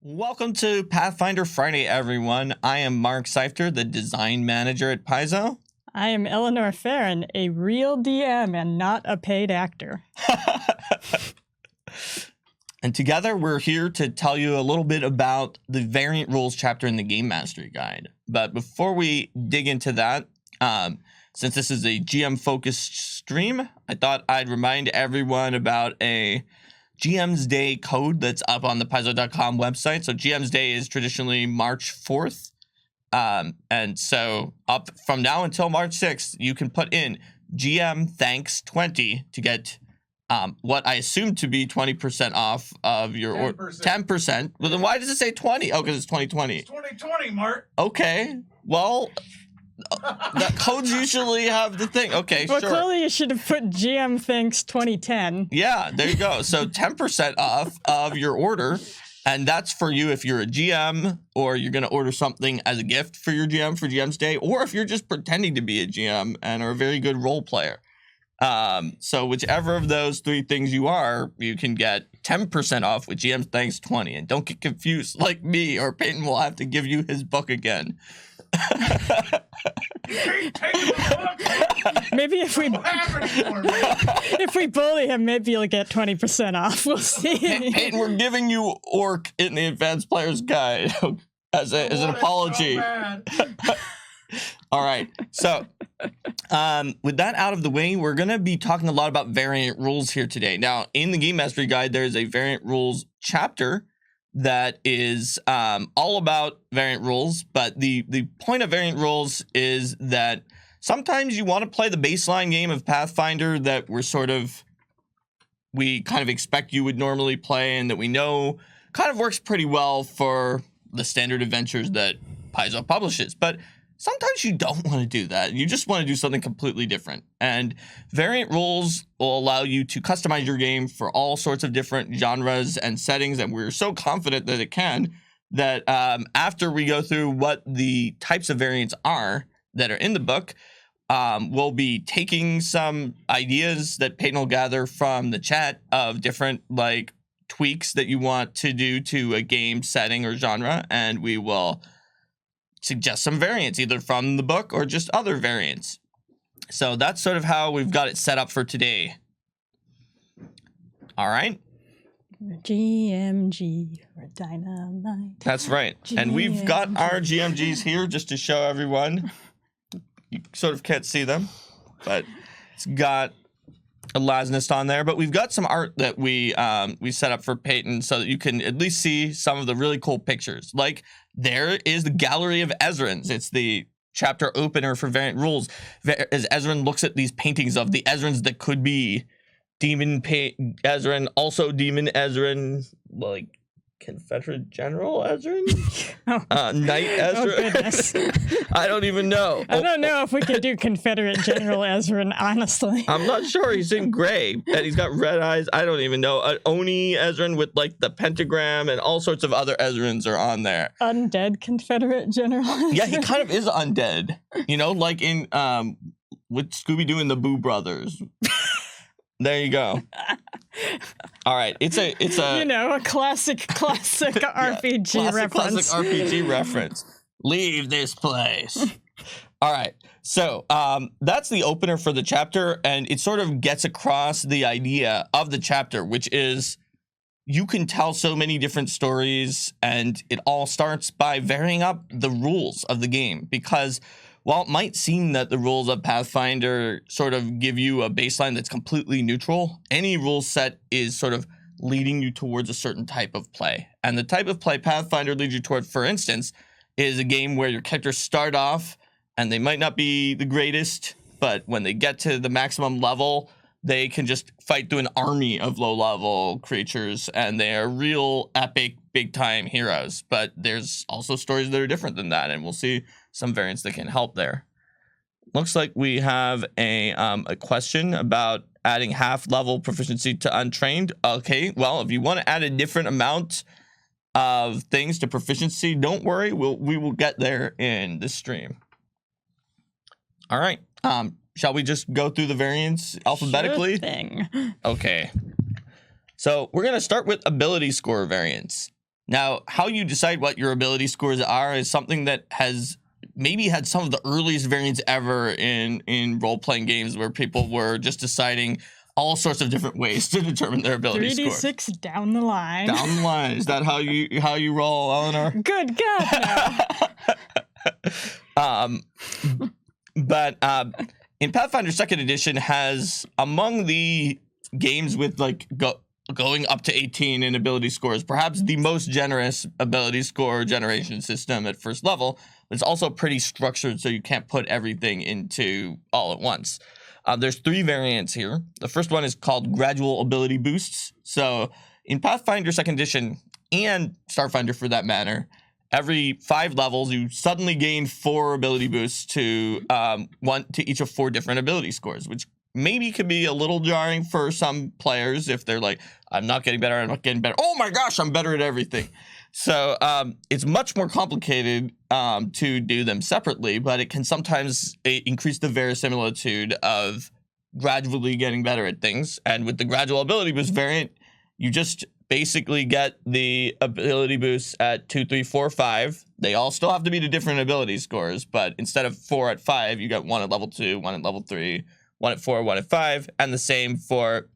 Welcome to Pathfinder Friday, everyone. I am Mark Seifter, the design manager at Paizo. I am Eleanor Farron, a real DM and not a paid actor. And together we're here to tell you a little bit about the variant rules chapter in the Game Mastery Guide. But before we dig into that, since this is a GM-focused stream, I thought I'd remind everyone about a GM's Day code that's up on the Paizo.com website. So GM's Day is traditionally March 4th. And so up from now until March 6th, you can put in GM Thanks 20 to get what I assume to be 20% off of your 10%. Well, then why does it say 20? Oh, because it's 2020. It's 2020, Mark. Okay. Well, the codes usually have the thing. Okay, Well, sure. clearly you should have put GM Thanks 2010. Yeah, there you go. So 10% off of your order. And that's for you if you're a GM or you're going to order something as a gift for your GM for GM's Day, or if you're just pretending to be a GM and are a very good role player. So whichever of those three things you are, you can get 10% off with GM's Thanks 20. And don't get confused like me, or Peyton will have to give you his book again. Maybe if we bully him, maybe he'll get 20% off. We'll see. Peyton, we're giving you Orc in the Advanced Player's Guide as an apology. So All right. So with that out of the way, we're going to be talking a lot about variant rules here today. Now, in the Game Mastery Guide, there's a variant rules chapter that is all about variant rules. But the point of variant rules is that sometimes you want to play the baseline game of Pathfinder that we kind of expect you would normally play and that we know kind of works pretty well for the standard adventures that Paizo publishes. But sometimes you don't want to do that. You just want to do something completely different. And variant rules will allow you to customize your game for all sorts of different genres and settings. And we're so confident that it can that after we go through what the types of variants are that are in the book, we'll be taking some ideas that Peyton will gather from the chat of different tweaks that you want to do to a game setting or genre. And we will suggest some variants, either from the book or just other variants. So that's sort of how we've got it set up for today. All right. GMG or Dynamite. That's right. And we've got our GMGs here just to show everyone. You sort of can't see them, but it's got a lasnest on there. But we've got some art that we set up for Peyton so that you can at least see some of the really cool pictures. Like, there is the Gallery of Ezrans. It's the chapter opener for variant rules. As Ezran looks at these paintings of the Ezrans that could be Demon Ezran, also Demon Ezran, Confederate General Ezran? Knight Ezran? Oh, goodness. I don't even know. I don't know if we can do Confederate General Ezran, honestly. I'm not sure. He's in gray, and he's got red eyes. I don't even know. Oni Ezran with, the pentagram, and all sorts of other Ezrans are on there. Undead Confederate General Ezran. Yeah, he kind of is undead. Like in, with Scooby-Doo and the Boo Brothers. There you go. All right, it's a a classic RPG reference. Classic RPG reference. Leave this place. All right, so that's the opener for the chapter, and it sort of gets across the idea of the chapter, which is you can tell so many different stories, and it all starts by varying up the rules of the game, because while it might seem that the rules of Pathfinder sort of give you a baseline that's completely neutral, any rule set is sort of leading you towards a certain type of play. And the type of play Pathfinder leads you toward, for instance, is a game where your characters start off and they might not be the greatest, but when they get to the maximum level, they can just fight through an army of low-level creatures, and they are real epic, big-time heroes. But there's also stories that are different than that, and we'll see some variants that can help there. Looks like we have a question about adding half-level proficiency to untrained. Okay, well, if you want to add a different amount of things to proficiency, don't worry, we will get there in this stream. All right. Shall we just go through the variants alphabetically? Sure thing. Okay. So we're going to start with ability score variants. Now, how you decide what your ability scores are is something that has maybe had some of the earliest variants ever in role-playing games where people were just deciding all sorts of different ways to determine their ability scores. 3d6 down the line. Down the line. Is that how you roll, Eleanor? Good God, no. But in Pathfinder Second Edition has among the games with like going up to 18 in ability scores, perhaps the most generous ability score generation system at first level. But it's also pretty structured, so you can't put everything into all at once. There's 3 variants here. The first one is called gradual ability boosts. So in Pathfinder Second Edition and Starfinder for that matter, every 5 levels you suddenly gain 4 ability boosts to each of 4 different ability scores, which maybe could be a little jarring for some players if they're like, I'm not getting better, I'm not getting better. Oh my gosh, I'm better at everything. So it's much more complicated to do them separately, but it can sometimes increase the verisimilitude of gradually getting better at things. And with the gradual ability boost variant, you just basically get the ability boosts at 2, 3, 4, 5. They all still have to be the different ability scores, but instead of 4 at 5, you get 1 at level 2, 1 at level 3, 1 at 4, 1 at 5, and the same for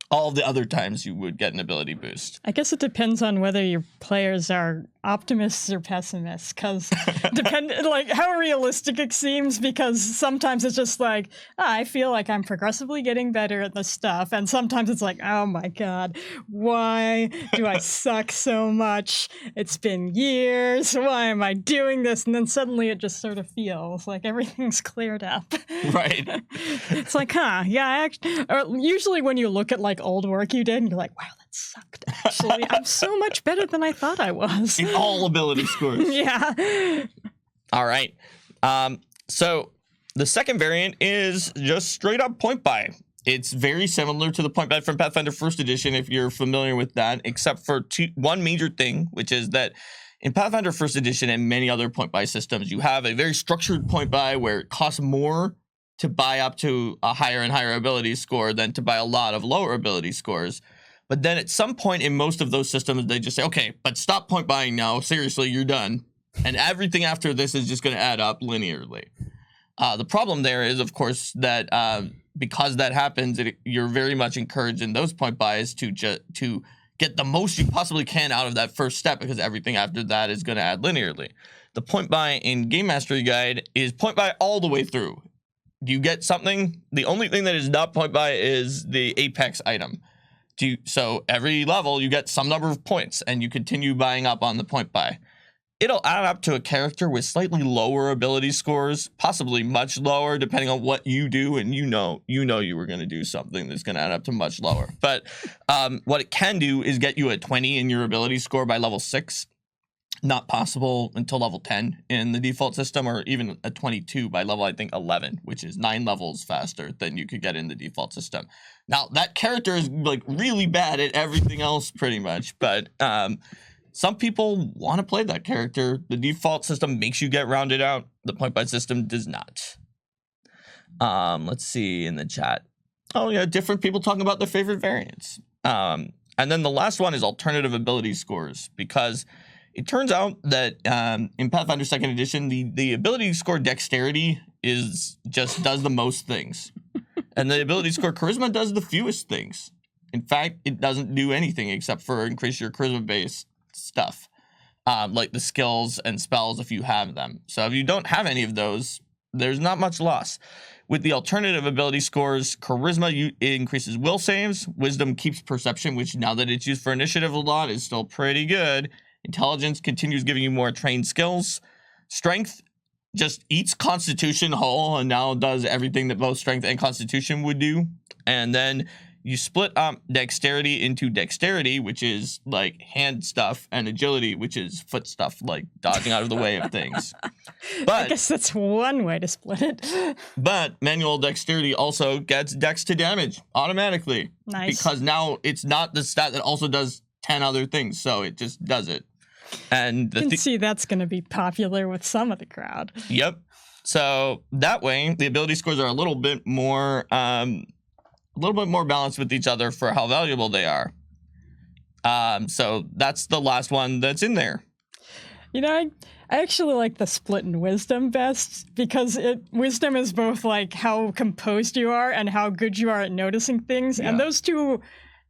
all the other times you would get an ability boost. I guess it depends on whether your players are optimists or pessimists, because like how realistic it seems, because sometimes it's just like, I feel like I'm progressively getting better at this stuff, and sometimes it's like, oh my god, why do I suck so much? It's been years, why am I doing this? And then suddenly it just sort of feels like everything's cleared up. Right. It's like, yeah, usually when you look at like old work you did and you're like, wow, that sucked actually. I'm so much better than I thought I was. In all ability scores. Yeah. All right. So the second variant is just straight up point buy. It's very similar to the point buy from Pathfinder First Edition, if you're familiar with that, except for one major thing, which is that in Pathfinder First Edition and many other point buy systems, you have a very structured point buy where it costs more to buy up to a higher and higher ability score than to buy a lot of lower ability scores. But then at some point in most of those systems, they just say, okay, but stop point buying now. Seriously, you're done. And everything after this is just going to add up linearly. The problem there is, of course, that because that happens, you're very much encouraged in those point buys to get the most you possibly can out of that first step, because everything after that is going to add linearly. The point buy in Game Mastery Guide is point buy all the way through. Do you get something? The only thing that is not point buy is the apex item. So every level you get some number of points and you continue buying up on the point buy. It'll add up to a character with slightly lower ability scores, possibly much lower depending on what you do, and you know you were going to do something that's going to add up to much lower. But what it can do is get you a 20 in your ability score by level 6. Not possible until level 10 in the default system, or even a 22 by level, I think, 11, which is 9 levels faster than you could get in the default system. Now, that character is like really bad at everything else pretty much, but some people want to play that character. The default system makes you get rounded out. The point buy system does not. Let's see in the chat. Oh yeah, different people talking about their favorite variants. And then the last one is alternative ability scores, because it turns out that in Pathfinder Second Edition, the ability score dexterity does the most things. And the ability score charisma does the fewest things. In fact, it doesn't do anything except for increase your charisma-based stuff, like the skills and spells if you have them. So if you don't have any of those, there's not much loss. With the alternative ability scores, charisma increases will saves, wisdom keeps perception, which now that it's used for initiative a lot is still pretty good. Intelligence continues giving you more trained skills. Strength just eats constitution whole and now does everything that both strength and constitution would do. And then you split up dexterity into dexterity, which is like hand stuff, and agility, which is foot stuff, like dodging out of the way of things. But I guess that's one way to split it. But manual dexterity also gets dex to damage automatically. Nice. Because now it's not the stat that also does 10 other things, so it just does it. And you can see that's going to be popular with some of the crowd. Yep. So that way, the ability scores are a little bit more balanced with each other for how valuable they are. So that's the last one that's in there. You know, I actually like the split in wisdom best because wisdom is both like how composed you are and how good you are at noticing things. Yeah. And those two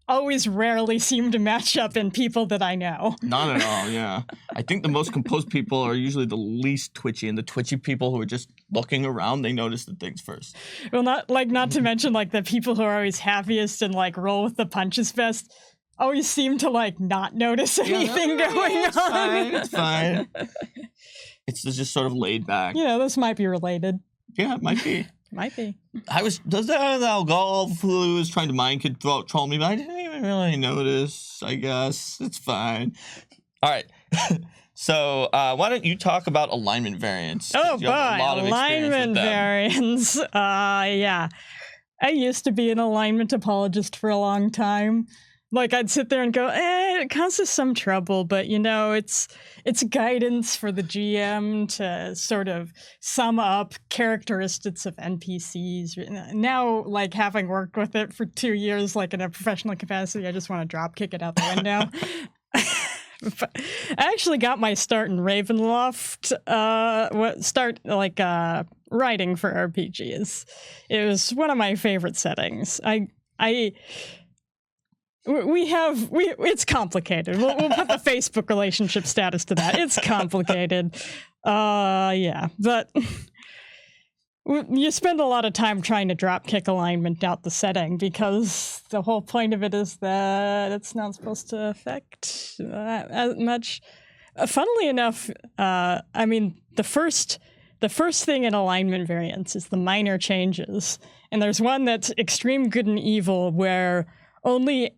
always rarely seem to match up in people that I know. Not at all, yeah. I think the most composed people are usually the least twitchy, and the twitchy people who are just looking around, they notice the things first. Well, not to mention like the people who are always happiest and like roll with the punches best always seem to like not notice anything going on. It's fine. It's just sort of laid back. You know, this might be related. Yeah, it might be. Might be. Does that Algol who was trying to mind control me, but I didn't even really notice, I guess. It's fine. All right. So why don't you talk about alignment variants? Oh, boy. Alignment variants. Yeah. I used to be an alignment apologist for a long time. Like, I'd sit there and go, it causes some trouble, but, you know, it's guidance for the GM to sort of sum up characteristics of NPCs. Now, like, having worked with it for 2 years, like, in a professional capacity, I just want to drop kick it out the window. I actually got my start in Ravenloft, writing for RPGs. It was one of my favorite settings. It's complicated. We'll put the Facebook relationship status to that. It's complicated. Yeah, but you spend a lot of time trying to drop kick alignment out the setting because the whole point of it is that it's not supposed to affect as much. Funnily enough, I mean, the first thing in alignment variants is the minor changes, and there's one that's extreme good and evil where only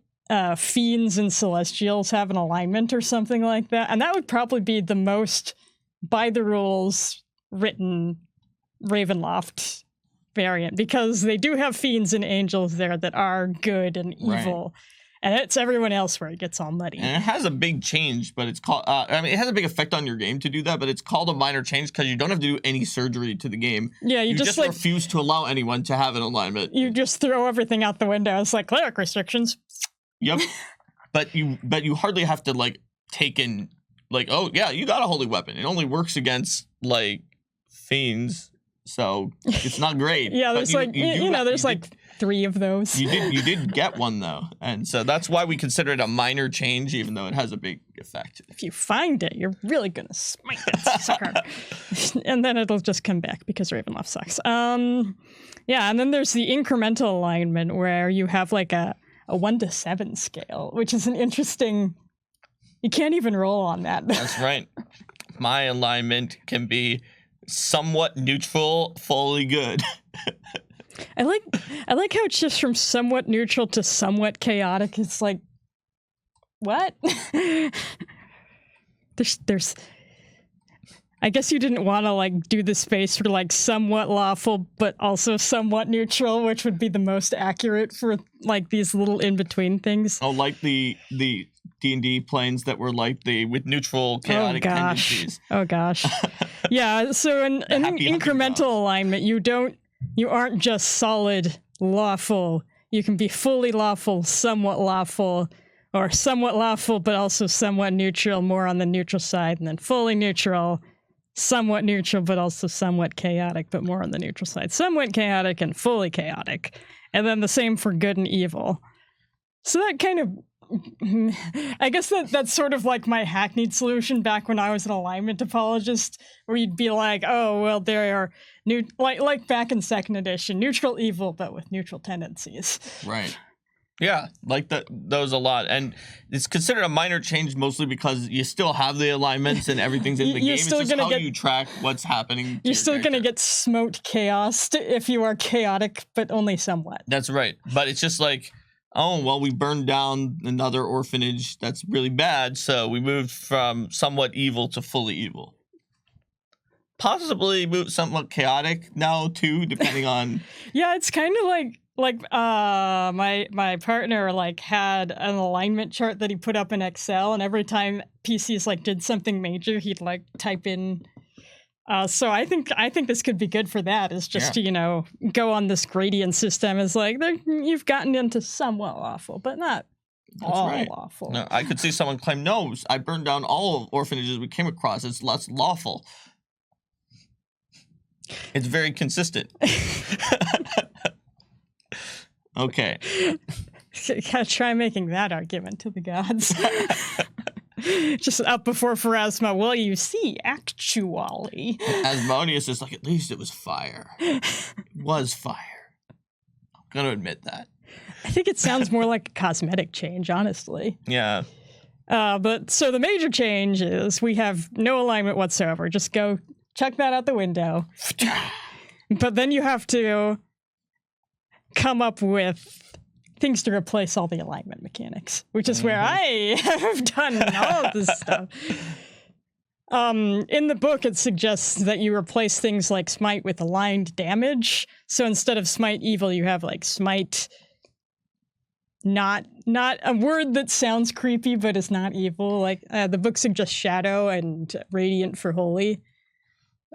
fiends and celestials have an alignment or something like that, and that would probably be the most by the rules written Ravenloft variant because they do have fiends and angels there that are good and evil, right. And it's everyone else where it gets all muddy. And it has a big change, but it's called it has a big effect on your game to do that, but it's called a minor change because you don't have to do any surgery to the game. Yeah, you just like, refuse to allow anyone to have an alignment. You just throw everything out the window. It's like cleric restrictions. Yep. but you hardly have to like take in like, oh yeah, you got a holy weapon. It only works against like fiends, so it's not great. Yeah, there's there's like 3 of those. You did get one though, and so that's why we consider it a minor change, even though it has a big effect. If you find it, you're really gonna smite that sucker, and then it'll just come back because Ravenloft sucks. Yeah, and then there's the incremental alignment where you have like a 1 to 7 scale, which is an interesting. You can't even roll on that. That's right. My alignment can be somewhat neutral, fully good. I like how it's just from somewhat neutral to somewhat chaotic. It's like, what? there's. I guess you didn't want to like do the space for like somewhat lawful, but also somewhat neutral, which would be the most accurate for like these little in between things. Oh, like the D&D planes that were like with neutral chaotic tendencies. Oh gosh. Yeah. So in incremental alignment, you aren't just solid lawful. You can be fully lawful, somewhat lawful, or somewhat lawful, but also somewhat neutral, more on the neutral side, and then fully neutral. Somewhat neutral, but also somewhat chaotic, but more on the neutral side. Somewhat chaotic and fully chaotic. And then the same for good and evil. So that kind of... I guess that's sort of like my hackneyed solution back when I was an alignment apologist, where you'd be like, oh, well, there are... like back in second edition, neutral evil, but with neutral tendencies. Right. Yeah, like those a lot. And it's considered a minor change mostly because you still have the alignments and everything's in the game. It's just how you track what's happening. You're still going to get smote chaos if you are chaotic, but only somewhat. That's right. But it's just like, oh, well, we burned down another orphanage that's really bad, so we moved from somewhat evil to fully evil. Possibly somewhat chaotic now, too, depending on... Yeah, it's kind of like my partner like had an alignment chart that he put up in Excel, and every time PCs like did something major, he'd like type in. So I think this could be good for that. Is just to go on this gradient system. Is like you've gotten into somewhat lawful, but not all right. lawful. No, I could see someone claim, no, I burned down all orphanages we came across. It's less lawful. It's very consistent. Okay. Gotta try making that argument to the gods. Just up before Pharasma. Well, you see, actually. Asmodeus is like, at least it was fire. It was fire. I'm going to admit that. I think it sounds more like a cosmetic change, honestly. Yeah. But so the major change is we have no alignment whatsoever. Just go chuck that out the window. But then you have to come up with things to replace all the alignment mechanics, which is where I have done all of this stuff. In the book, it suggests that you replace things like smite with aligned damage. So instead of smite evil, you have like smite not a word that sounds creepy, but is not evil. Like the book suggests shadow and radiant for holy.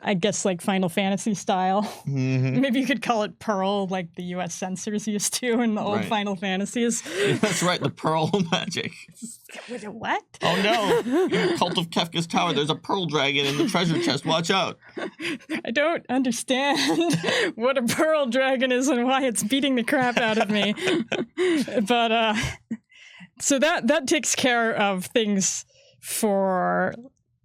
I guess like Final Fantasy style. Mm-hmm. Maybe you could call it Pearl, like the U.S. censors used to in the old Final Fantasies. That's right, the Pearl magic. What? Oh no! Cult of Kefka's Tower. There's a pearl dragon in the treasure chest. Watch out! I don't understand what a pearl dragon is and why it's beating the crap out of me. But so that takes care of things for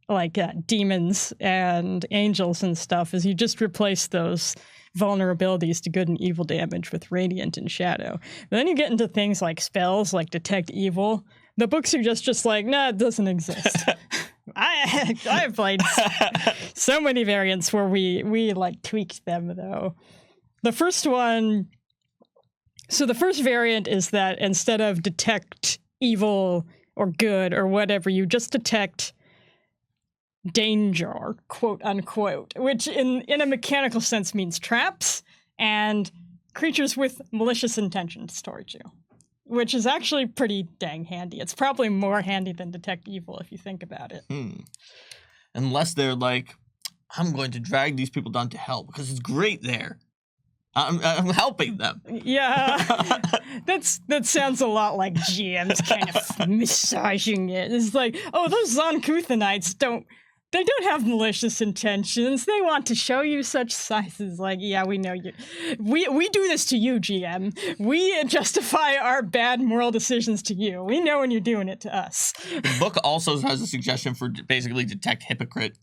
like demons and angels and stuff, is you just replace those vulnerabilities to good and evil damage with radiant and shadow. But then you get into things like spells, like detect evil. The book suggests just like, nah, it doesn't exist. I have played so many variants where we like tweaked them though. The first one, so the first variant is that instead of detect evil or good or whatever, you just detect danger, quote unquote, which in a mechanical sense means traps and creatures with malicious intentions towards you, which is actually pretty dang handy. It's probably more handy than detect evil if you think about it. Unless they're like, I'm going to drag these people down to hell because it's great there. I'm helping them. Yeah, that sounds a lot like GM's kind of massaging it. It's like, oh, those Zonkuthanites don't have malicious intentions. They want to show you such sizes. Like, yeah, we know you. We do this to you, GM. We justify our bad moral decisions to you. We know when you're doing it to us. The book also has a suggestion for basically detect hypocrite.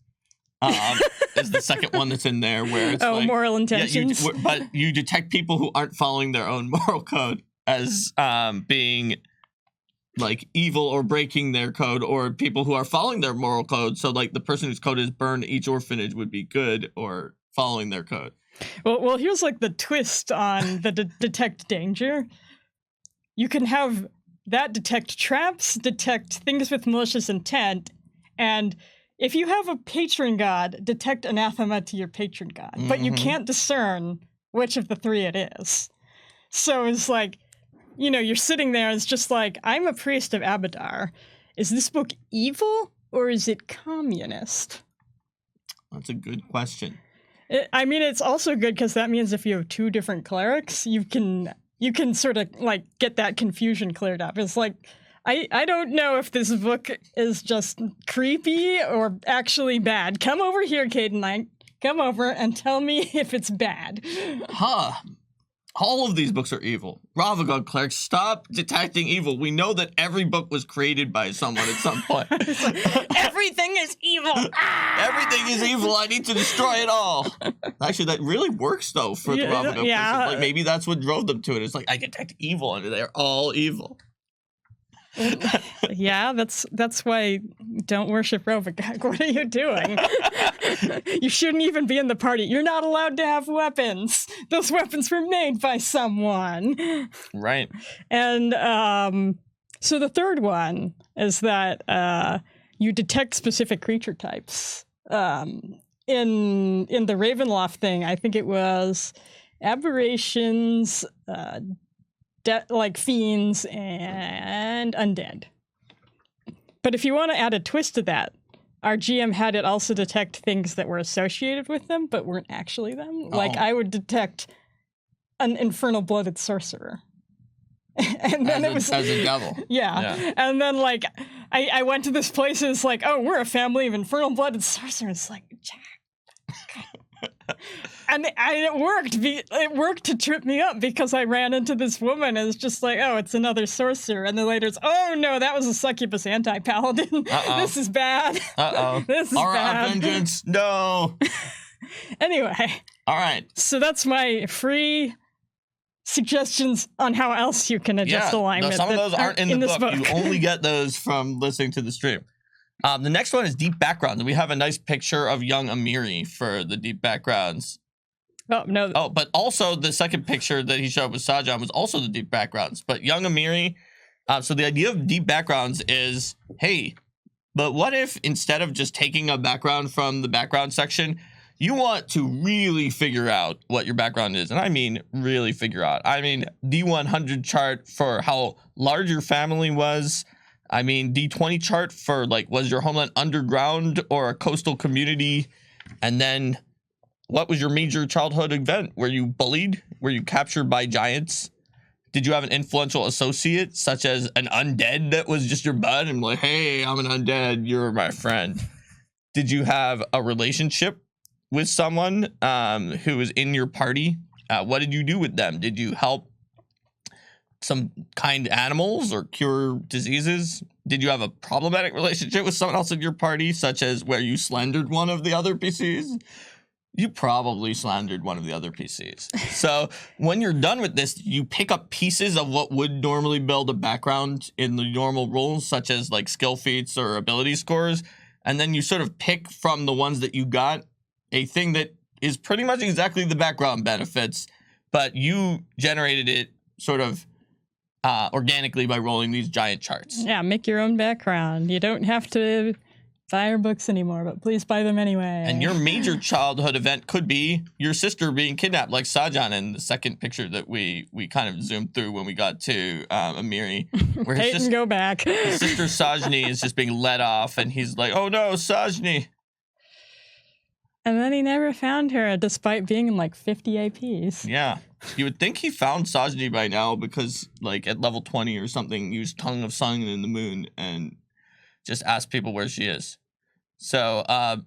Is the second one that's in there where it's like, moral intentions. Yeah, but you detect people who aren't following their own moral code as being like evil or breaking their code, or people who are following their moral code. So like the person whose code is burn each orphanage would be good or following their code. Well, here's like the twist on the detect danger. You can have that detect traps, detect things with malicious intent, and if you have a patron god, detect anathema to your patron god. But you can't discern which of the three it is. So it's like, you know, you're sitting there and it's just like, I'm a priest of Abadar. Is this book evil or is it communist? That's a good question. I mean, it's also good because that means if you have two different clerics, you can sort of like get that confusion cleared up. It's like, I don't know if this book is just creepy or actually bad. Come over here, Caden. Come over and tell me if it's bad. All of these books are evil. Ravagog clerics, stop detecting evil. We know that every book was created by someone at some point. Everything is evil. Everything is evil. I need to destroy it all. Actually, that really works, though, for the Ravagog clerics. Like, maybe that's what drove them to it. It's like, I detect evil, and they're all evil. Yeah, that's why don't worship Rovagog. What are you doing? You shouldn't even be in the party. You're not allowed to have weapons. Those weapons were made by someone. Right. And so the third one is that you detect specific creature types. In the Ravenloft thing, I think it was aberrations, like fiends and undead. But if you want to add a twist to that, our GM had it also detect things that were associated with them but weren't actually them. Like I would detect an infernal blooded sorcerer. And then it was as a devil. Yeah. And then like I went to this place and it's like, oh, we're a family of infernal blooded sorcerers. It's like, Jack. And it worked. It worked to trip me up because I ran into this woman and it's just like, oh, it's another sorcerer. And then later it's, oh no, that was a succubus anti-paladin. This is bad. This is bad. Vengeance. No. Anyway. All right. So that's my free suggestions on how else you can adjust alignment. Some of those aren't in the book. You only get those from listening to the stream. The next one is deep backgrounds. We have a nice picture of young Amiri for the deep backgrounds. Oh, no. Oh, but also the second picture that he showed with Sajan was also the deep backgrounds. But young Amiri, so the idea of deep backgrounds is, hey, but what if instead of just taking a background from the background section, you want to really figure out what your background is? And I mean really figure out. I mean D100 chart for how large your family was. I mean D20 chart for like, was your homeland underground or a coastal community? And then what was your major childhood event? Were you bullied? Were you captured by giants? Did you have an influential associate, such as an undead that was just your bud and like, hey, I'm an undead, you're my friend? Did you have a relationship with someone who was in your party? What did you do with them? Did you help some kind animals or cure diseases? Did you have a problematic relationship with someone else in your party, such as where you slandered one of the other PCs? You probably slandered one of the other PCs. So when you're done with this, you pick up pieces of what would normally build a background in the normal roles, such as like skill feats or ability scores, and then you sort of pick from the ones that you got a thing that is pretty much exactly the background benefits, but you generated it sort of organically by rolling these giant charts. Yeah, make your own background. You don't have to buy our books anymore, but please buy them anyway. And your major childhood event could be your sister being kidnapped, like Sajan in the second picture that we kind of zoomed through when we got to Amiri. Where his go back. His sister Sajni is just being let off, and he's like, oh no, Sajni. And then he never found her, despite being in like 50 APs. Yeah. You would think he found Sajni by now because, like, at level 20 or something, used Tongue of Sun in the Moon and just asked people where she is. So, I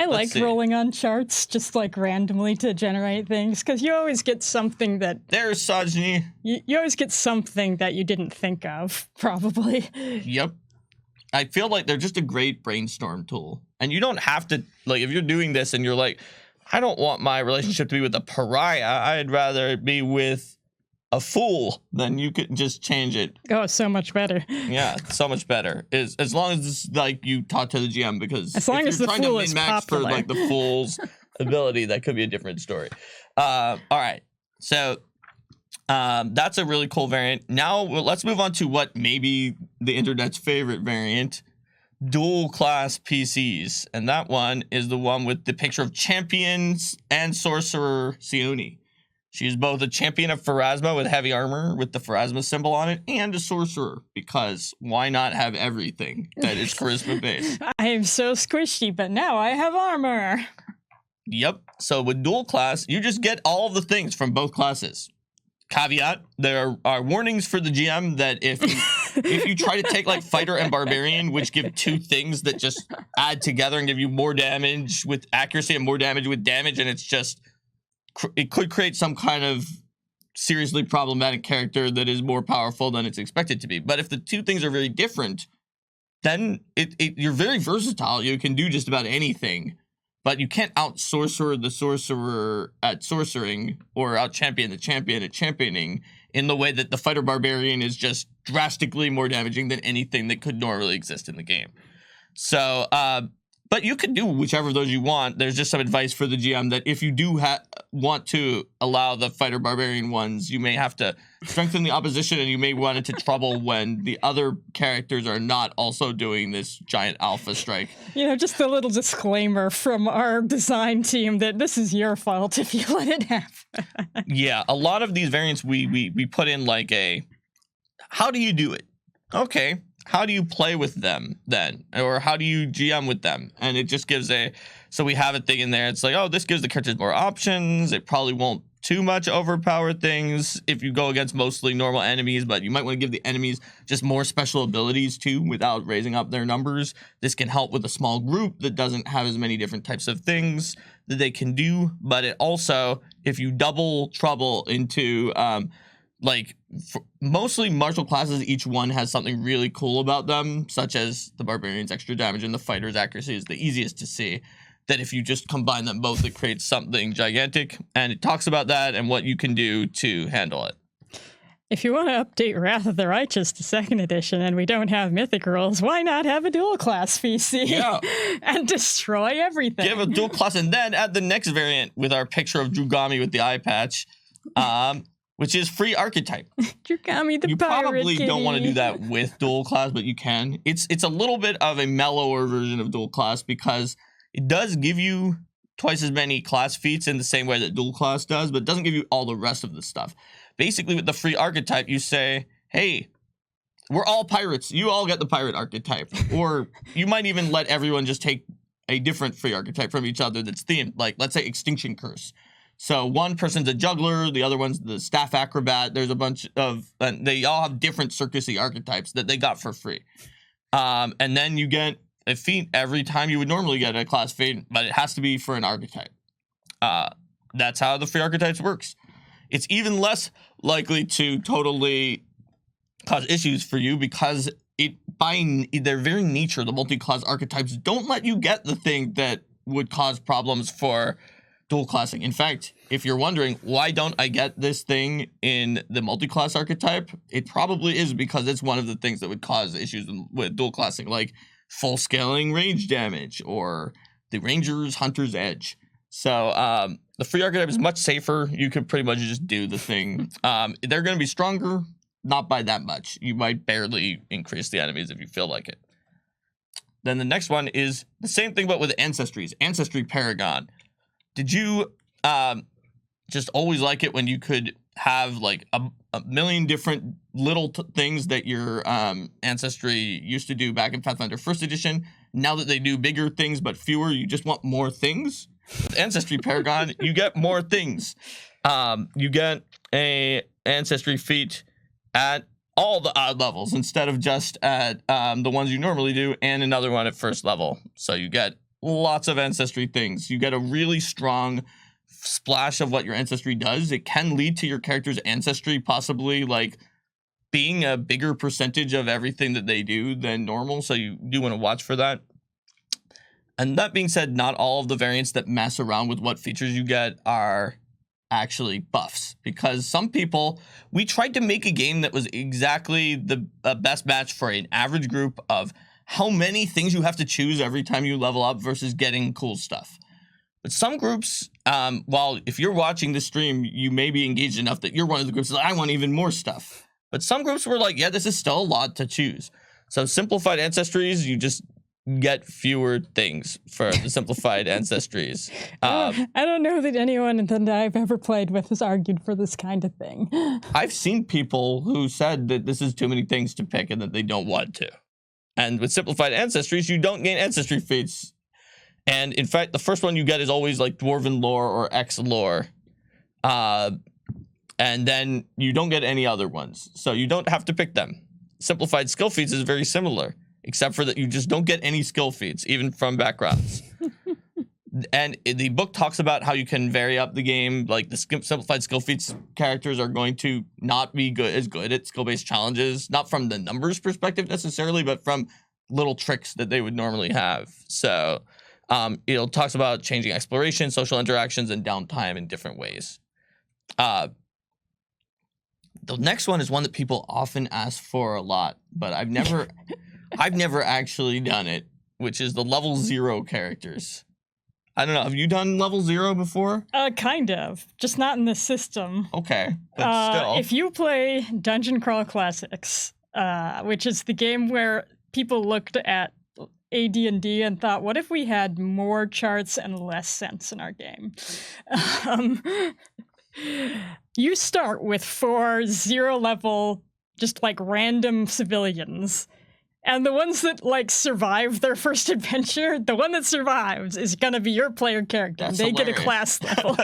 like rolling on charts just like randomly to generate things because you always get something that... There's Sajni. You always get something that you didn't think of, probably. Yep. I feel like they're just a great brainstorm tool. And you don't have to, like, if you're doing this and you're like, I don't want my relationship to be with a pariah, I'd rather it be with a fool, then you could just change it. Oh, so much better. Yeah, so much better. As long as it's like you talk to the GM, because as long as the fool is popular for like the fool's ability, that could be a different story. All right, so that's a really cool variant. Now let's move on to what may the internet's favorite variant, dual class PCs, and that one is the one with the picture of champions and sorcerer Sione. She's both a champion of Pharasma with heavy armor with the Pharasma symbol on it, and a sorcerer, because why not have everything that is charisma based? I am so squishy, but now I have armor. Yep. So with dual class, you just get all of the things from both classes. Caveat, there are warnings for the GM that if you try to take like fighter and barbarian, which give two things that just add together and give you more damage with accuracy and more damage with damage, and it's just... it could create some kind of seriously problematic character that is more powerful than it's expected to be. But if the two things are very different, then you're very versatile. You can do just about anything, but you can't out-sorcerer the sorcerer at sorcering or out-champion the champion at championing in the way that the fighter barbarian is just drastically more damaging than anything that could normally exist in the game. So, but you can do whichever of those you want. There's just some advice for the GM that if you do want to allow the fighter barbarian ones, you may have to strengthen the opposition and you may run into trouble when the other characters are not also doing this giant alpha strike. You know, just a little disclaimer from our design team that this is your fault if you let it happen. Yeah, a lot of these variants we put in like how do you do it? Okay. How do you play with them then? Or how do you GM with them? And it just gives so we have a thing in there. It's like, oh, this gives the characters more options. It probably won't too much overpowered things if you go against mostly normal enemies, but you might want to give the enemies just more special abilities too without raising up their numbers. This can help with a small group that doesn't have as many different types of things that they can do, but it also, if you double trouble into mostly martial classes, each one has something really cool about them, such as the barbarian's extra damage and the fighter's accuracy is the easiest to see. That if you just combine them both, it creates something gigantic, and it talks about that and what you can do to handle it. If you want to update Wrath of the Righteous to 2nd edition and we don't have mythic rules, why not have a dual class VC? Yeah. And destroy everything? Give a dual class and then add the next variant with our picture of Drugami with the eye patch, which is free archetype. Drugami the you pirate probably kitty. don't want to do that with dual class, but you can. It's a little bit of a mellower version of dual class because it does give you twice as many class feats in the same way that dual class does, but it doesn't give you all the rest of the stuff. Basically, with the free archetype, you say, hey, we're all pirates. You all get the pirate archetype. Or you might even let everyone just take a different free archetype from each other that's themed. Like, let's say Extinction Curse. So one person's a juggler, the other one's the staff acrobat. There's a bunch of, they all have different circusy archetypes that they got for free. And then you get a feat every time you would normally get a class feat, but it has to be for an archetype. That's how the free archetypes works. It's even less likely to totally cause issues for you because it, by their very nature, the multi-class archetypes don't let you get the thing that would cause problems for dual classing. In fact, if you're wondering, why don't I get this thing in the multi-class archetype? It probably is because it's one of the things that would cause issues with dual classing, like full scaling range damage or the Ranger's Hunter's Edge. So the free archetype is much safer. You could pretty much just do the thing. They're going to be stronger, not by that much. You might barely increase the enemies if you feel like it. Then the next one is the same thing, but with ancestries. Ancestry Paragon. Did you just always like it when you could have like a million different little things that your ancestry used to do back in Pathfinder First Edition? Now that they do bigger things but fewer, you just want more things? With Ancestry Paragon, you get more things. You get a ancestry feat at all the odd levels instead of just at the ones you normally do, and another one at first level. So you get lots of ancestry things. You get a really strong splash of what your ancestry does. It can lead to your character's ancestry possibly like being a bigger percentage of everything that they do than normal. So you do want to watch for that. And that being said, not all of the variants that mess around with what features you get are actually buffs, because some people, we tried to make a game that was exactly the best match for an average group of how many things you have to choose every time you level up versus getting cool stuff. But some groups, while if you're watching the stream, you may be engaged enough that you're one of the groups that I want even more stuff. But some groups were like, yeah, this is still a lot to choose. So simplified ancestries, you just get fewer things for the simplified ancestries. I don't know that anyone that I've ever played with has argued for this kind of thing. I've seen people who said that this is too many things to pick and that they don't want to. And with simplified ancestries, you don't gain ancestry feats. And in fact, the first one you get is always like Dwarven lore or X lore. And then you don't get any other ones. So you don't have to pick them. Simplified skill feats is very similar, except for that you just don't get any skill feats, even from backgrounds. And the book talks about how you can vary up the game. Like the simplified skill feats characters are going to not be as good at skill-based challenges, not from the numbers perspective necessarily, but from little tricks that they would normally have. So it talks about changing exploration, social interactions, and downtime in different ways. The next one is one that people often ask for a lot, but I've never actually done it, which is the level 0 characters. I don't know. Have you done level 0 before? Kind of. Just not in this system. Okay, but still. If you play Dungeon Crawl Classics, which is the game where people looked at AD&D and thought, what if we had more charts and less sense in our game? You start with 4 0-level, just like random civilians. And the ones that like survive their first adventure, the one that survives is gonna be your player character. That's they hilarious. get a class level.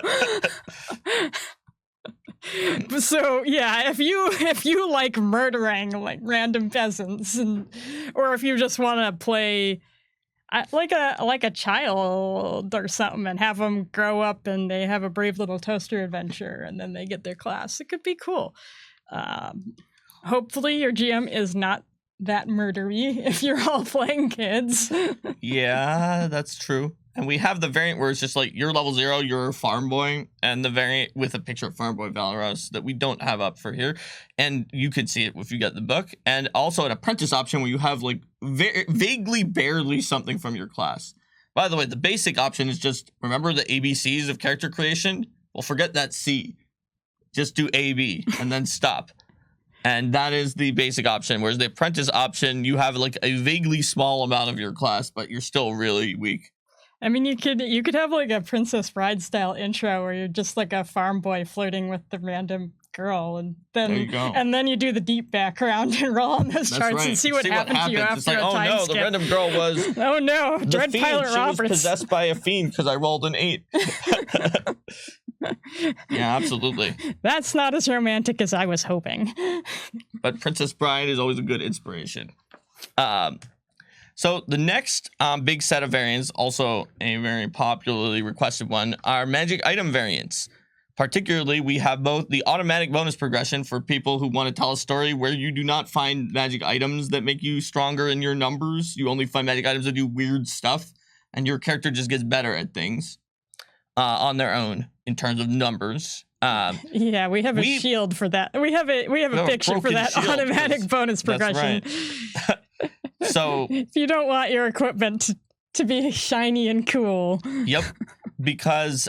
So yeah, if you like murdering like random peasants, or if you just want to play like a child or something and have them grow up and they have a brave little toaster adventure and then they get their class, it could be cool. Hopefully your GM is not that murdery if you're all playing kids. Yeah, that's true. And we have the variant where it's just like you're level 0, you're a farm boy, and the variant with a picture of Farm Boy Valoros that we don't have up for here. And you could see it if you get the book. And also an apprentice option where you have like vaguely, barely something from your class. By the way, the basic option is just remember the ABCs of character creation? Well, forget that C. Just do AB and then stop. And that is the basic option. Whereas the apprentice option, you have like a vaguely small amount of your class, but you're still really weak. I mean, you could have like a Princess Bride style intro where you're just like a farm boy flirting with the random girl, and then you do the deep background and roll on those charts and see what happened to you after it's like, a oh time no, skip. the random girl was oh no, Dread Pilot Roberts. She was possessed by a fiend because I rolled an 8. Yeah, absolutely. That's not as romantic as I was hoping. But Princess Bride is always a good inspiration. So the next big set of variants, also a very popularly requested one, are magic item variants. Particularly, we have both the automatic bonus progression for people who want to tell a story where you do not find magic items that make you stronger in your numbers. You only find magic items that do weird stuff, and your character just gets better at things on their own in terms of numbers. Yeah, we have a shield for that. We have a picture for that automatic bonus progression. That's right. So if you don't want your equipment to be shiny and cool. Yep, because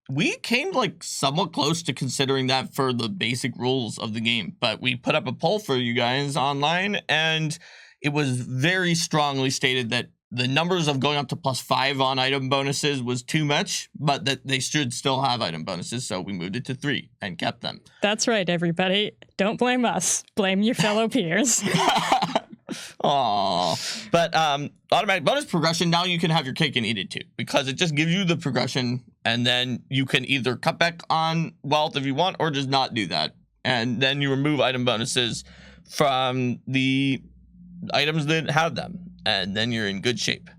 we came like somewhat close to considering that for the basic rules of the game, but we put up a poll for you guys online, and it was very strongly stated that the numbers of going up to +5 on item bonuses was too much, but that they should still have item bonuses, so we moved it to 3 and kept them. That's right, everybody. Don't blame us. Blame your fellow peers. Aww. But automatic bonus progression, now you can have your cake and eat it too, because it just gives you the progression, and then you can either cut back on wealth if you want, or just not do that. And then you remove item bonuses from the items that have them, and then you're in good shape.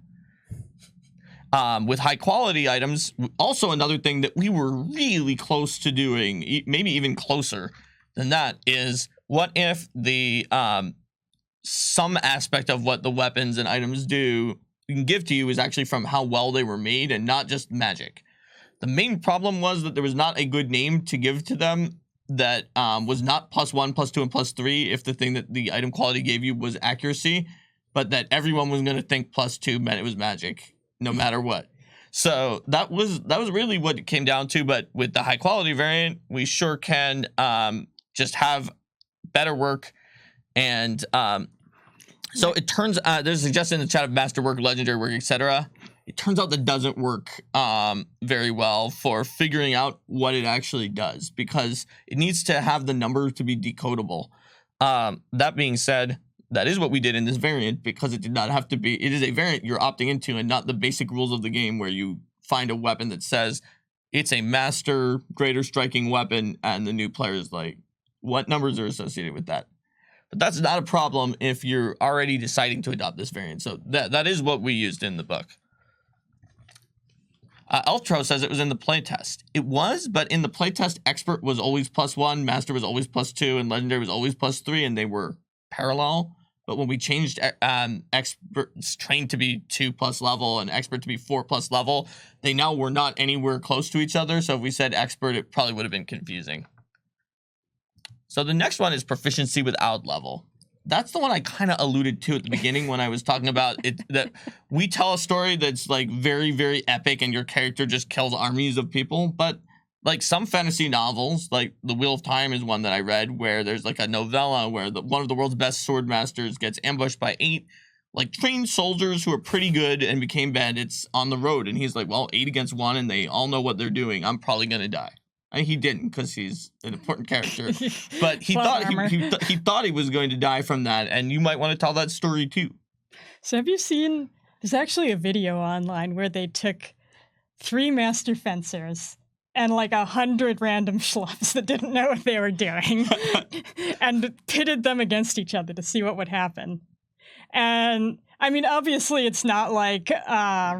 With high quality items, also another thing that we were really close to doing, maybe even closer than that, is what if the some aspect of what the weapons and items do can give to you is actually from how well they were made and not just magic. The main problem was that there was not a good name to give to them that was not +1, +2, and +3 if the thing that the item quality gave you was accuracy, but that everyone was going to think +2 meant it was magic, no matter what. So that was really what it came down to. But with the high quality variant, we sure can just have better work. And so it turns there's a suggestion in the chat of masterwork, legendary work, etc. It turns out that doesn't work very well for figuring out what it actually does, because it needs to have the number to be decodable. That being said, that is what we did in this variant, because it did not have to be. It is a variant you're opting into and not the basic rules of the game where you find a weapon that says it's a master greater striking weapon and the new player is like, what numbers are associated with that? But that's not a problem if you're already deciding to adopt this variant. So that is what we used in the book. Eltro says it was in the playtest. It was, but in the playtest, expert was always +1, master was always +2, and legendary was always +3, and they were parallel. But when we changed experts trained to be 2+ level and expert to be 4+ level, they now were not anywhere close to each other. So if we said expert, it probably would have been confusing. So the next one is proficiency without level. That's the one I kind of alluded to at the beginning when I was talking about it, that we tell a story that's like very, very epic and your character just kills armies of people. But like some fantasy novels, like The Wheel of Time is one that I read, where there's like a novella where one of the world's best sword masters gets ambushed by 8 like trained soldiers who are pretty good and became bandits on the road. And he's like, well, 8 against 1 and they all know what they're doing. I'm probably going to die. And he didn't, because he's an important character. But he thought he thought he was going to die from that, and you might want to tell that story too. So have you seen? There's actually a video online where they took 3 master fencers and like 100 random schlubs that didn't know what they were doing and pitted them against each other to see what would happen. And I mean, obviously it's not like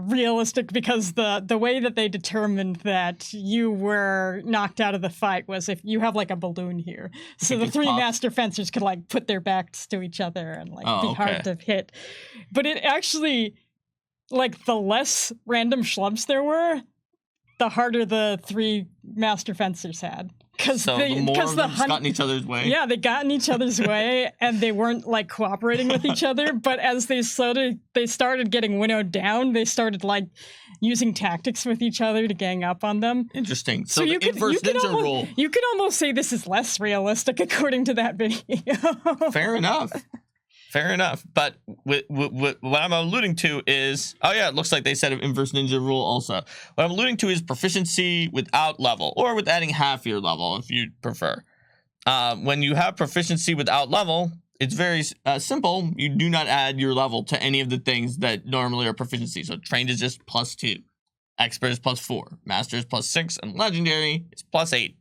realistic, because the way that they determined that you were knocked out of the fight was if you have like a balloon here. So the three master fencers could like put their backs to each other and like be hard to hit. But it actually, like, the less random schlubs there were, the harder the three master fencers had. So the more of them got in each other's way. Yeah, they got in each other's way, and they weren't like cooperating with each other. But as they started getting winnowed down, they started like using tactics with each other to gang up on them. Interesting. So the inverse ninja rule. You could almost say this is less realistic according to that video. Fair enough. Fair enough. But what I'm alluding to is, it looks like they said an inverse ninja rule also. What I'm alluding to is proficiency without level, or with adding half your level if you prefer. When you have proficiency without level, it's very simple. You do not add your level to any of the things that normally are proficiency. So trained is just +2, expert is +4, master is +6, and legendary is +8.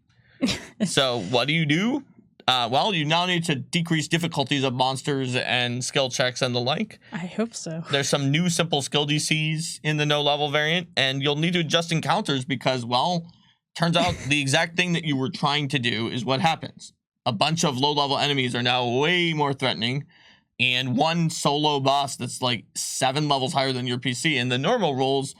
So what do? You now need to decrease difficulties of monsters and skill checks and the like. I hope so. There's some new simple skill DCs in the no-level variant, and you'll need to adjust encounters because, turns out the exact thing that you were trying to do is what happens. A bunch of low-level enemies are now way more threatening, and one solo boss that's like 7 levels higher than your PC. In the normal rules,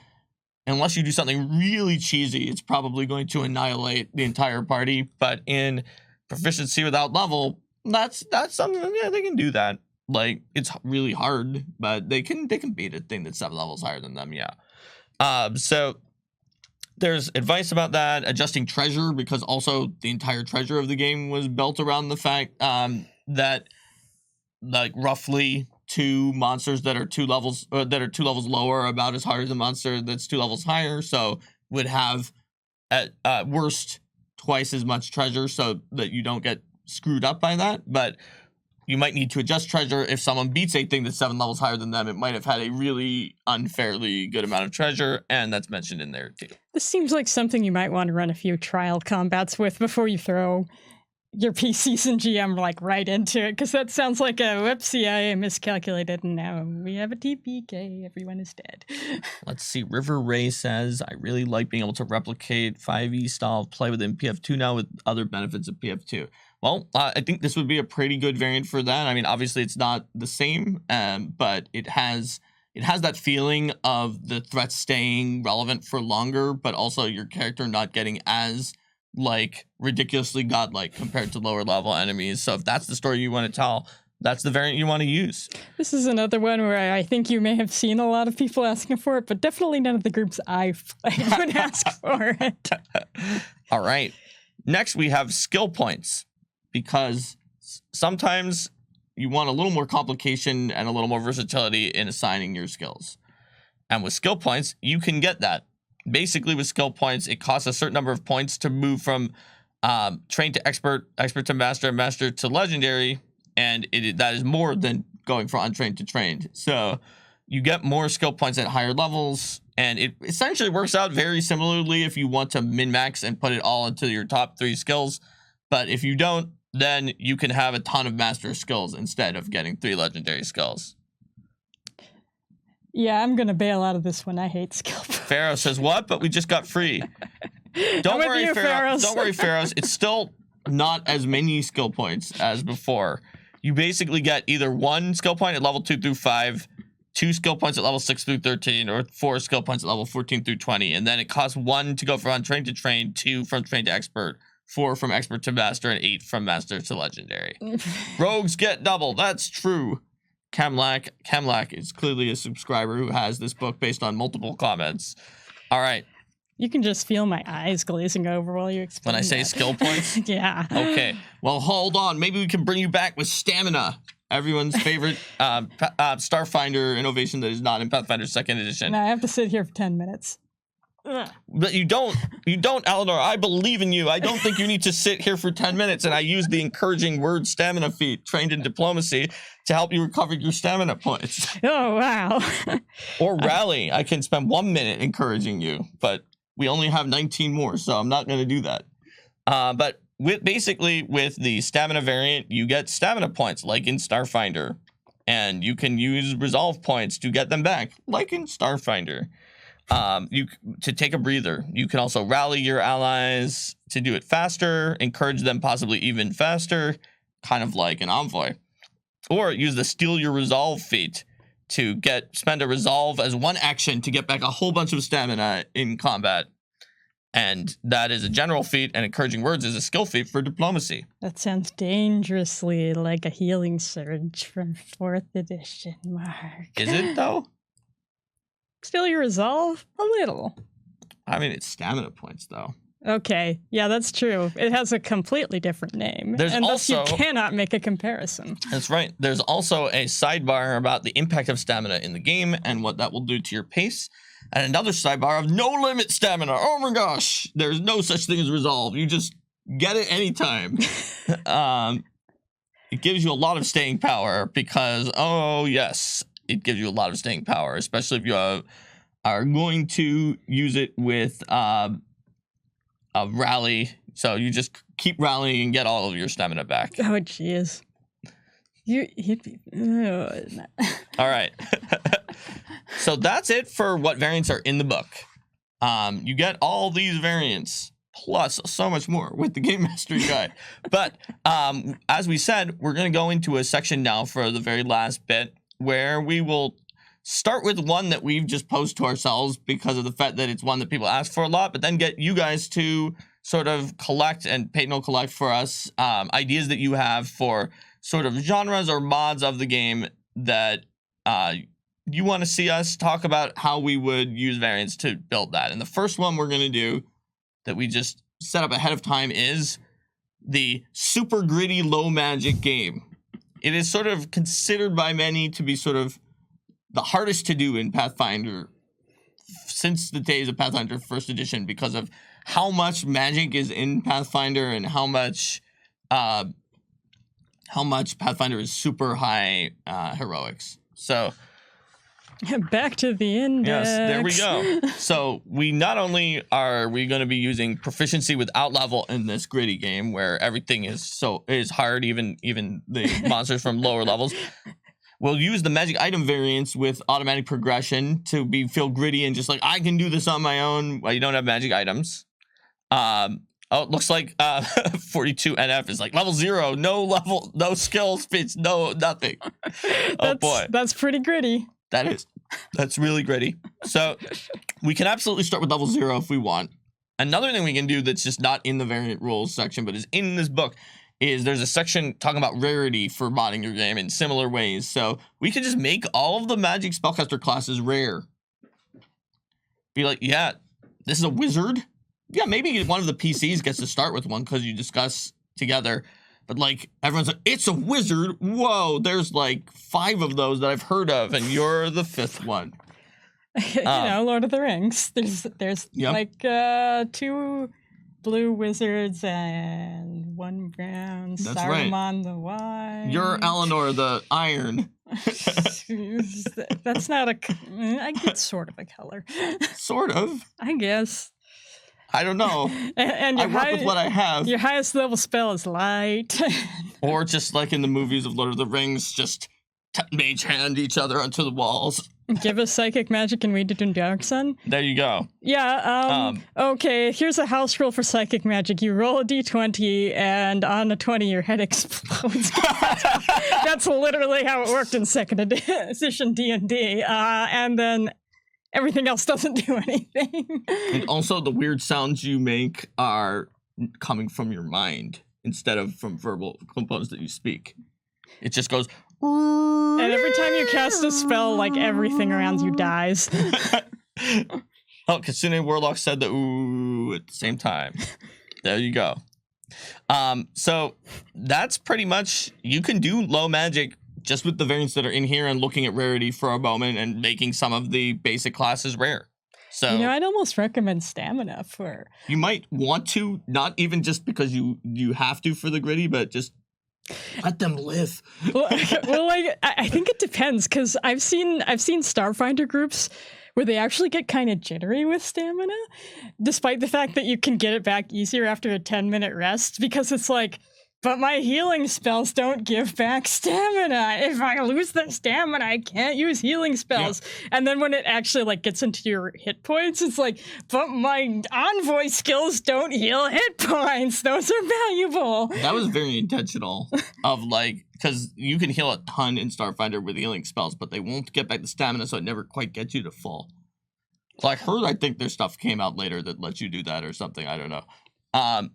unless you do something really cheesy, it's probably going to annihilate the entire party, but in proficiency without level, that's something. Yeah, they can do that. Like, it's really hard, but they can beat a thing that's 7 levels higher than them. Yeah. So there's advice about that. Adjusting treasure, because also the entire treasure of the game was built around the fact that like roughly 2 monsters that are 2 levels lower are about as hard as a monster that's 2 levels higher. So would have at worst twice as much treasure, so that you don't get screwed up by that. But you might need to adjust treasure if someone beats a thing that's 7 levels higher than them. It might have had a really unfairly good amount of treasure, and that's mentioned in there too. This seems like something you might want to run a few trial combats with before you throw your PCs and GM like right into it, because that sounds like a whoopsie, I miscalculated and now we have a TPK, everyone is dead. Let's see, River Ray says, I really like being able to replicate 5e style play within PF2 now with other benefits of PF2. Well, I think this would be a pretty good variant for that. I mean, obviously it's not the same, but it has that feeling of the threat staying relevant for longer, but also your character not getting as like ridiculously godlike compared to lower level enemies. So if that's the story you want to tell, that's the variant you want to use. This is another one where I think you may have seen a lot of people asking for it, but definitely none of the groups I've played would ask for it. All right. Next, we have skill points, because sometimes you want a little more complication and a little more versatility in assigning your skills. And with skill points, you can get that. Basically, with skill points, it costs a certain number of points to move from trained to expert, expert to master, master to legendary, and that is more than going from untrained to trained. So you get more skill points at higher levels, and it essentially works out very similarly if you want to min-max and put it all into your top 3 skills. But if you don't, then you can have a ton of master skills instead of getting 3 legendary skills. Yeah, I'm gonna bail out of this one. I hate skill points. Pharaoh says, what? But we just got free. Don't worry, Pharaoh. Don't worry, Pharaohs. It's still not as many skill points as before. You basically get either 1 skill point at level 2 through 5, 2 skill points at level 6 through 13, or 4 skill points at level 14 through 20. And then it costs 1 to go from untrained to trained, 2 from trained to expert, 4 from expert to master, and 8 from master to legendary. Rogues get double. That's true. Camlack is clearly a subscriber who has this book based on multiple comments. All right. You can just feel my eyes glazing over while you explain when I say skill points? Yeah. Okay. Well, hold on. Maybe we can bring you back with stamina. Everyone's favorite Starfinder innovation that is not in Pathfinder Second Edition. No, I have to sit here for 10 minutes. But you don't, Eleanor. I believe in you. I don't think you need to sit here for 10 minutes. And I use the encouraging word stamina feat, trained in diplomacy, to help you recover your stamina points. Oh, wow. Or rally. I can spend 1 minute encouraging you, but we only have 19 more, so I'm not going to do that. But with the stamina variant, you get stamina points, like in Starfinder. And you can use resolve points to get them back, like in Starfinder. To take a breather. You can also rally your allies to do it faster, encourage them possibly even faster, kind of like an envoy. Or use the Steal Your Resolve feat to spend a resolve as one action to get back a whole bunch of stamina in combat. And that is a general feat, and Encouraging Words is a skill feat for diplomacy. That sounds dangerously like a healing surge from 4th edition, Mark. Is it, though? Still your resolve? A little. I mean, it's stamina points, though. Okay, yeah, that's true. It has a completely different name. Thus you cannot make a comparison. That's right. There's also a sidebar about the impact of stamina in the game and what that will do to your pace. And another sidebar of no limit stamina. Oh my gosh, there's no such thing as resolve. You just get it anytime. It gives you a lot of staying power because, oh yes, it gives you a lot of staying power, especially if you are going to use it with a rally. So you just keep rallying and get all of your stamina back. Oh, jeez. All right. So that's it for what variants are in the book. You get all these variants plus so much more with the Game Mastery Guide. But as we said, we're going to go into a section now for the very last bit where we will start with one that we've just posed to ourselves because of the fact that it's one that people ask for a lot, but then get you guys to sort of collect and collect for us ideas that you have for sort of genres or mods of the game that you want to see us talk about how we would use variants to build that. And the first one we're going to do that we just set up ahead of time is the super gritty low magic game. It is sort of considered by many to be sort of the hardest to do in Pathfinder since the days of Pathfinder First Edition because of how much magic is in Pathfinder and how much Pathfinder is super high heroics. So back to the index. Yes, there we go. So we not only are we going to be using proficiency without level in this gritty game where everything is hard, even the monsters from lower levels. We'll use the magic item variants with automatic progression to feel gritty and just like I can do this on my own. Well, you don't have magic items. It looks like 42 NF is like level 0, no skills, feats, no nothing. Oh boy, that's pretty gritty. That's really gritty. So we can absolutely start with level 0 if we want. Another thing we can do that's just not in the variant rules section, but is in this book, is there's a section talking about rarity for modding your game in similar ways. So we can just make all of the magic spellcaster classes rare. Be like, yeah, this is a wizard. Yeah, maybe one of the PCs gets to start with one because you discuss together. But like everyone's like, it's a wizard. Whoa, there's like 5 of those that I've heard of, and you're the 5th one. Lord of the Rings. There's like 2 blue wizards and 1 brown. That's Saruman right. the White. You're Eleanor the Iron. That's not it's sort of a color. Sort of. I guess. I don't know. And I work with what I have. Your highest level spell is light. Or just like in the movies of Lord of the Rings, just mage hand each other onto the walls. Give us psychic magic and read it in Dark Sun. There you go. Yeah, okay, here's a house rule for psychic magic. You roll a d20, and on a 20, your head explodes. That's literally how it worked in 2nd edition D&D. And then everything else doesn't do anything. And also the weird sounds you make are coming from your mind instead of from verbal components that you speak. It just goes... And every time you cast a spell, like, everything around you dies. Kitsune Warlock said the ooh at the same time. There you go. So that's pretty much... You can do low magic just with the variants that are in here and looking at rarity for a moment and making some of the basic classes rare. So I'd almost recommend stamina for... You might want to, not even just because you have to for the gritty, but just let them live. well, like I think it depends because I've seen Starfinder groups where they actually get kind of jittery with stamina, despite the fact that you can get it back easier after a 10-minute rest, because it's like, but my healing spells don't give back stamina. If I lose the stamina, I can't use healing spells. Yeah. And then when it actually like gets into your hit points, it's like, but my envoy skills don't heal hit points. Those are valuable. That was very intentional of like, because you can heal a ton in Starfinder with healing spells, but they won't get back the stamina, so it never quite gets you to full. Like I think their stuff came out later that lets you do that or something. I don't know.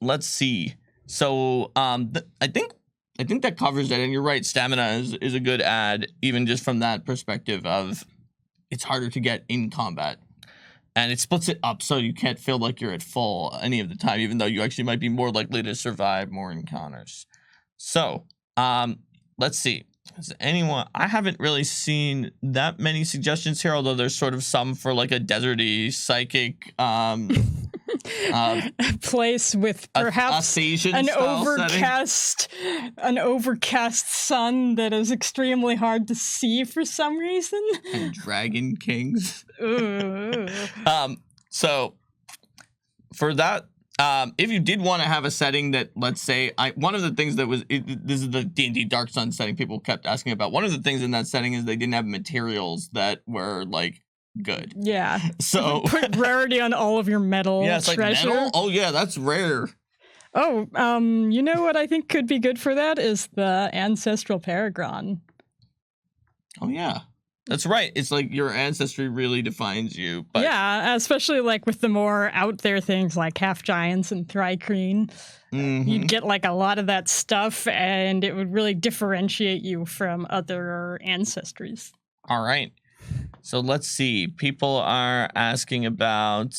Let's see. So I think that covers it, and you're right. Stamina is a good add, even just from that perspective of it's harder to get in combat, and it splits it up so you can't feel like you're at full any of the time, even though you actually might be more likely to survive more encounters. So let's see. Is anyone? I haven't really seen that many suggestions here, although there's sort of some for like a deserty psychic. Place with perhaps an overcast sun that is extremely hard to see for some reason. And dragon kings. So for that, if you did want to have a setting that, let's say, one of the things that was, this is the D&D Dark Sun setting people kept asking about. One of the things in that setting is they didn't have materials that were like good. Yeah. So put rarity on all of your metal. Yeah, it's treasure. like metal. Oh yeah, that's rare. Oh, you know what I think could be good for that is the Ancestral Paragon. Oh yeah. That's right. It's like your ancestry really defines you. But yeah, especially like with the more out there things like half giants and Thri-Kreen. Mm-hmm. You'd get like a lot of that stuff, and it would really differentiate you from other ancestries. All right. So let's see. People are asking about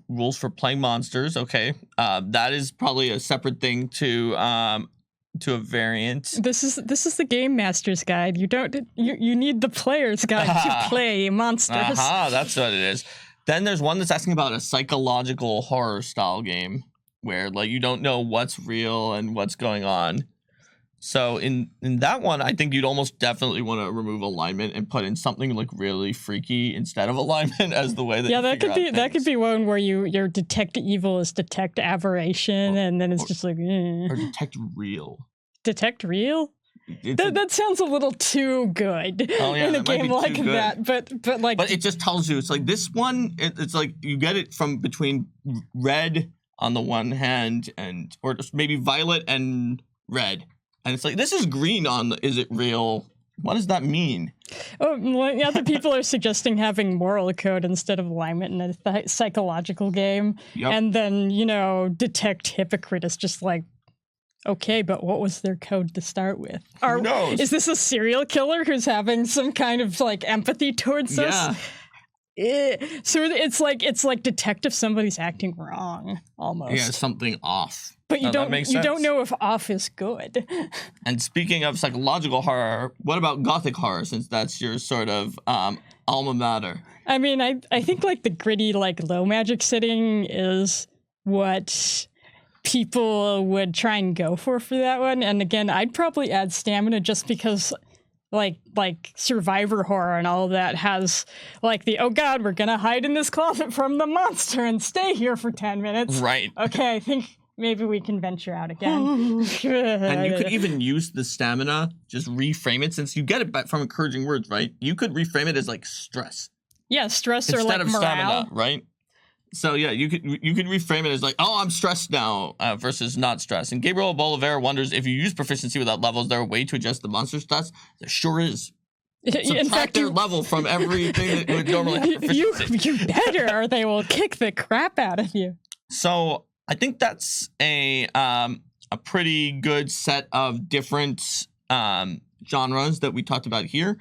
rules for playing monsters. Okay, that is probably a separate thing to a variant. This is the Game Master's Guide. You need the player's guide to play monsters. That's what it is. Then there's one that's asking about a psychological horror style game where like you don't know what's real and what's going on. So in that one, I think you'd almost definitely want to remove alignment and put in something like really freaky instead of alignment as the way that that could be one where your detect evil is detect aberration, and then it's just like or detect real. Detect real? That sounds a little too good in a game like that. But it just tells you, it's like this one. It's like you get it from between red on the one hand or just maybe violet and red. And it's like, this is green on is it real? What does that mean? Oh, well, other people are suggesting having moral code instead of alignment in a psychological game. Yep. And then, detect hypocrite is just like, okay, but what was their code to start with? Who knows? Is this a serial killer who's having some kind of like empathy towards us? So it's like detect if somebody's acting wrong, almost. Yeah, something off. But you don't know if off is good. And speaking of psychological horror, what about gothic horror, since that's your sort of alma mater? I mean, I think like the gritty, like low magic setting is what people would try and go for that one. And again, I'd probably add stamina just because like survivor horror and all of that has like the, oh god, we're gonna hide in this closet from the monster and stay here for 10 minutes. Right. Okay, I think maybe we can venture out again. And you could even use the stamina, just reframe it, since you get it back from encouraging words, right? You could reframe it as like stress. Yeah, stress instead or like of morale. Stamina, right? So yeah, you could reframe it as like, oh, I'm stressed now versus not stressed. And Gabriel Bolivar wonders if you use proficiency without levels, is there a way to adjust the monster stats? There sure is. Subtract their level from everything that would normally have proficiency. You better, or they will kick the crap out of you. So I think that's a pretty good set of different genres that we talked about here.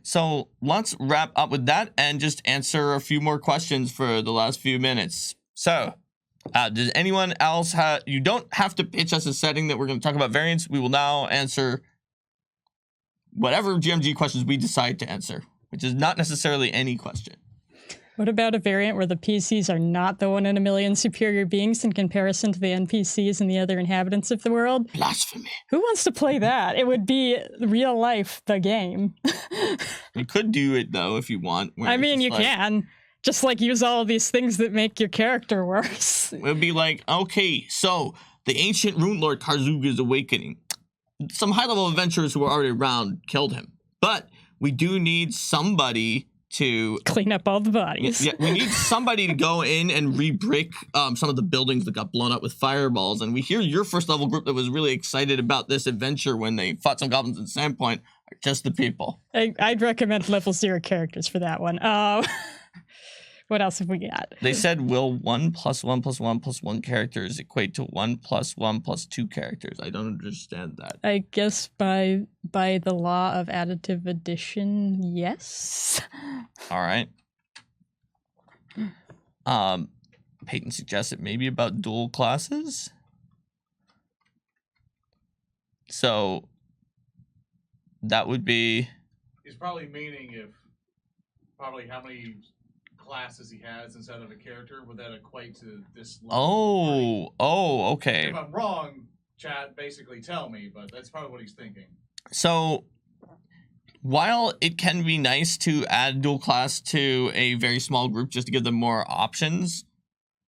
So let's wrap up with that and just answer a few more questions for the last few minutes. So does anyone else have... You don't have to pitch us a setting that we're going to talk about variants. We will now answer whatever GMG questions we decide to answer, which is not necessarily any question. What about a variant where the PCs are not the 1 in a million superior beings in comparison to the NPCs and the other inhabitants of the world? Blasphemy. Who wants to play that? It would be real life, the game. You could do it, though, if you want. I mean, you can. Just, like, use all of these things that make your character worse. It would be like, okay, so the ancient rune lord Karzuga's awakening. Some high-level adventurers who were already around killed him. But we do need somebody to clean up all the bodies. Yeah, we need somebody to go in and re-brick some of the buildings that got blown up with fireballs. And we hear your first level group that was really excited about this adventure when they fought some goblins in Sandpoint are just the people. I'd recommend level 0 characters for that one. What else have we got? They said, will 1 + 1 + 1 + 1 characters equate to 1 + 1 + 2 characters? I don't understand that. I guess by the law of additive addition, yes. All right. Peyton suggested maybe about dual classes. So that would be... He's probably meaning probably how many classes he has instead of a character, would that equate to this level? Oh, okay. If I'm wrong, chat, basically tell me, but that's probably what he's thinking. So, while it can be nice to add dual class to a very small group just to give them more options,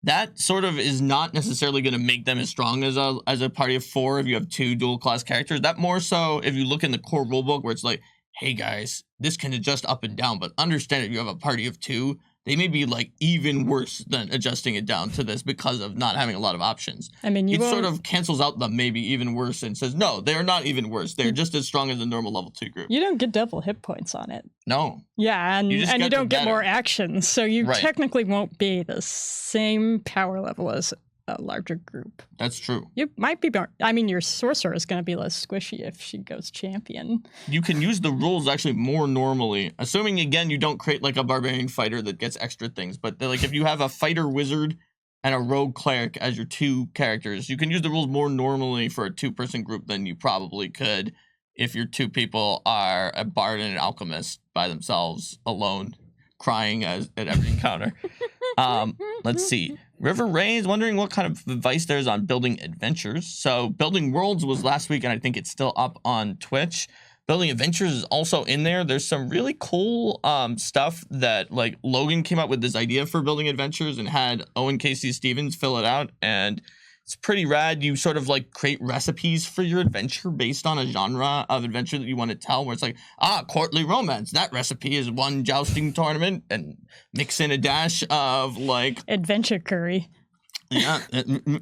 that sort of is not necessarily going to make them as strong as a party of 4 if you have 2 dual class characters. That more so if you look in the core rulebook where it's like, hey guys, this can adjust up and down, but understand if you have a party of 2, they may be like even worse than adjusting it down to this because of not having a lot of options. I mean, it sort of cancels out the maybe even worse and says, no, they're not even worse. They're just as strong as a normal level 2 group. You don't get double hit points on it. No. Yeah, and you don't get more actions, so you technically won't be the same power level as a larger group. That's true. You might be more... I mean, your sorcerer is going to be less squishy if she goes champion. You can use the rules actually more normally, assuming, again, you don't create like a barbarian fighter that gets extra things. But like if you have a fighter wizard and a rogue cleric as your 2 characters, you can use the rules more normally for a 2-person group than you probably could if your 2 people are a bard and an alchemist by themselves, alone, crying at every encounter. Let's see. River Ray is wondering what kind of advice there is on building adventures. So Building Worlds was last week, and I think it's still up on Twitch. Building Adventures is also in there. There's some really cool stuff that, like, Logan came up with this idea for Building Adventures and had Owen Casey Stevens fill it out, and it's pretty rad. You sort of like create recipes for your adventure based on a genre of adventure that you want to tell, where it's like, courtly romance. That recipe is 1 jousting tournament, and mix in a dash of like adventure curry. Yeah,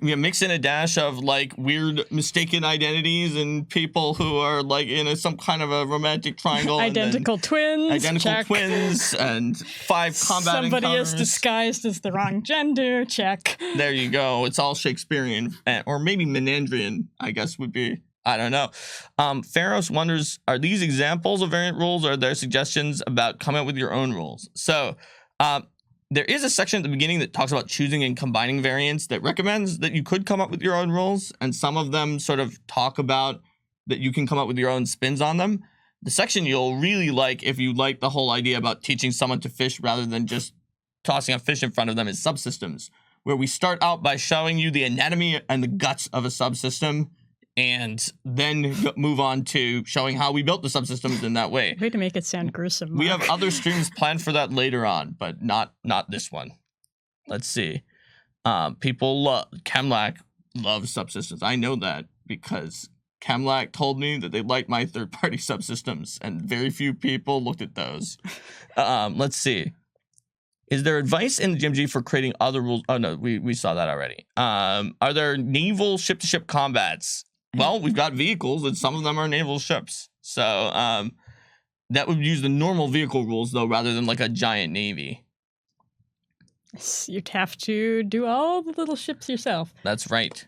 mix in a dash of like weird mistaken identities and people who are like in some kind of a romantic triangle. Identical twins. Check. Twins and 5 combat Somebody encounters. is disguised as the wrong gender. Check. There you go. It's all Shakespearean, or maybe Menandrian, I guess would be. I don't know. Pharos wonders, are these examples of variant rules, or are there suggestions about coming up with your own rules? So, there is a section at the beginning that talks about choosing and combining variants that recommends that you could come up with your own rules, and some of them sort of talk about that you can come up with your own spins on them. The section you'll really like, if you like the whole idea about teaching someone to fish rather than just tossing a fish in front of them, is subsystems, where we start out by showing you the anatomy and the guts of a subsystem, and then move on to showing how we built the subsystems in that way. Way to make it sound gruesome, Mark. We have other streams planned for that later on, but not this one. Let's see. Chemlac loves subsystems. I know that because Chemlac told me that they liked my third-party subsystems, and very few people looked at those. Let's see. Is there advice in the GMG for creating other rules? Oh, no, we saw that already. Are there naval ship-to-ship combats? Well, we've got vehicles, and some of them are naval ships. So that would use the normal vehicle rules, though, rather than like a giant navy. You'd have to do all the little ships yourself. That's right.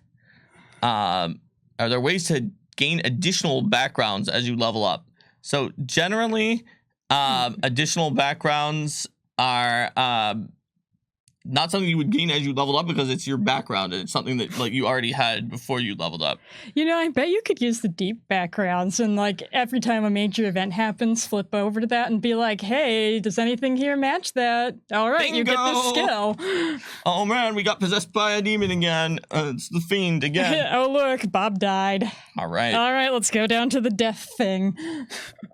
Are there ways to gain additional backgrounds as you level up? So generally, additional backgrounds are not something you would gain as you leveled up because it's your background and it's something that like you already had before you leveled up. You know, I bet you could use the deep backgrounds and like every time a major event happens, flip over to that and be like, hey, does anything here match that? All right, Bingo! you get this skill. Oh man, we got possessed by a demon again. It's the fiend again. Oh, look, Bob died. All right. All right, let's go down to the death thing.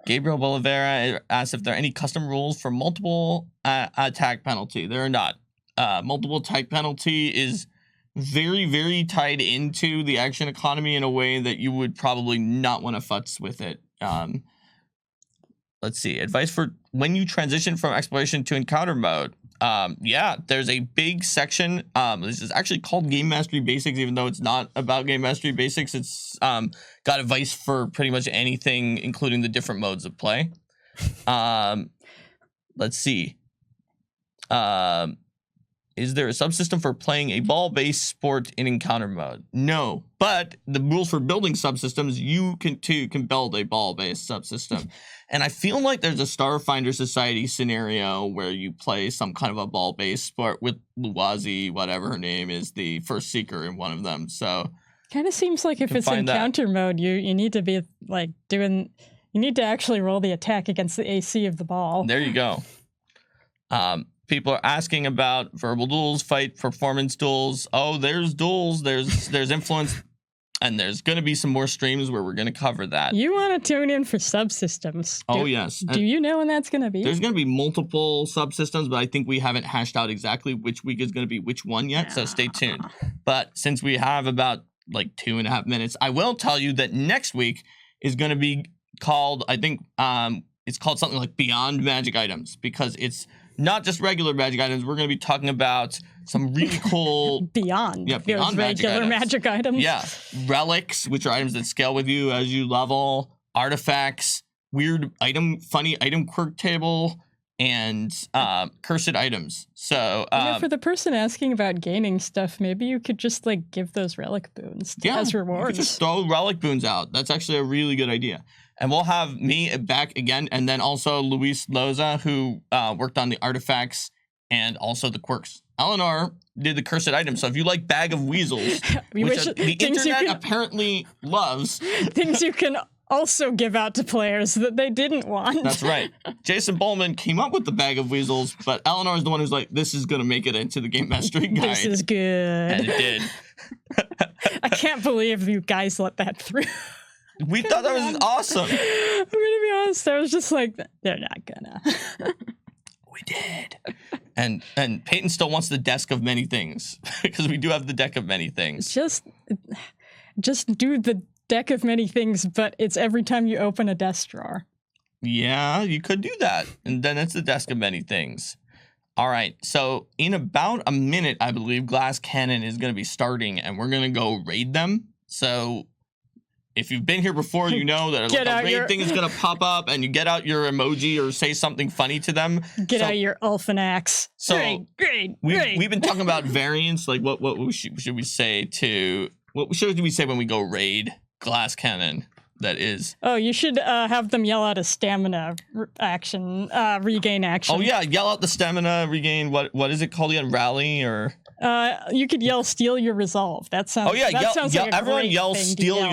Gabriel Bolivera asks if there are any custom rules for multiple attack penalty. There are not. Multiple attack penalty is very, very tied into the action economy in a way that you would probably not want to futz with it. Let's see. Advice for when you transition from exploration to encounter mode. Yeah, there's a big section. This is actually called Game Mastery Basics, even though it's not about Game Mastery Basics. It's got advice for pretty much anything, including the different modes of play. Let's see. Is there a subsystem for playing a ball-based sport in encounter mode? No, but the rules for building subsystems, you can build a ball-based subsystem. And I feel like there's a Starfinder Society scenario where you play some kind of a ball-based sport with Luwazi, whatever her name is, the first seeker in one of them. So kind of seems like if it's encounter mode, you need to be like you need to actually roll the attack against the AC of the ball. There you go. People are asking about verbal duels, fight, performance duels. Oh, there's duels, there's influence, and there's going to be some more streams where we're going to cover that. You want to tune in for subsystems. Yes. Do you know when that's going to be? There's going to be multiple subsystems, but I think we haven't hashed out exactly which week is going to be which one yet, so stay tuned. But since we have about like 2.5 minutes, I will tell you that next week is going to be called, I think, it's called something like Beyond Magic Items, because it's not just regular magic items. We're going to be talking about some really cool beyond regular magic items. Yeah, relics, which are items that scale with you as you level, artifacts, weird funny item quirk table, and cursed items. So for the person asking about gaining stuff, maybe you could just like give those relic boons as rewards. You could just throw relic boons out. That's actually a really good idea. And we'll have me back again, and then also Luis Loza, who worked on the artifacts and also the quirks. Eleanor did the cursed items, so if you like Bag of Weasels, which the internet apparently loves. Things you can also give out to players that they didn't want. That's right. Jason Bowman came up with the Bag of Weasels, but Eleanor is the one who's like, this is going to make it into the Game Mastery Guide. This is good. And it did. I can't believe you guys let that through. We thought that was awesome. I'm gonna be honest. I was just like, they're not gonna. We did. And Peyton still wants the desk of many things because we do have the deck of many things. Just do the deck of many things, but it's every time you open a desk drawer. Yeah, you could do that, and then it's the desk of many things. All right, so in about a minute, I believe Glass Cannon is going to be starting, and we're going to go raid them. So if you've been here before, you know that a raid thing is going to pop up, and you get out your emoji or say something funny to them. Get out your elfin axe. So we've been talking about variants, like what should we say to what should we say when we go raid Glass Cannon? That is. Oh, you should have them yell out a stamina action, regain action. Oh yeah, yell out the stamina regain. What is it called again? Rally or? You could yell "Steal your resolve." That sounds. Oh yeah, sounds like everyone yell "Steal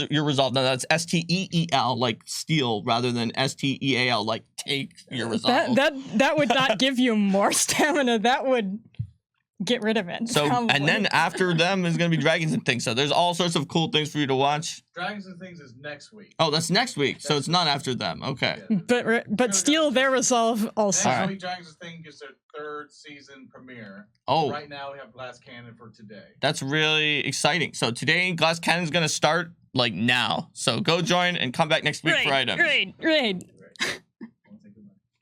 your resolve." Now that's STEEL, like steal, rather than STEAL, like take your resolve. That would not give you more stamina. That would get rid of it. So probably. And then after them is going to be dragons and things. So there's all sorts of cool things for you to watch. Dragons and things is next week. Oh, that's next week. So it's not after them. Okay. Yeah. But steal their resolve also. Next week, Dragons and Things gets their 3rd season premiere. Oh. Right now we have Glass Cannon for today. That's really exciting. So today Glass Cannon is going to start like now. So go join and come back next week for items. Great.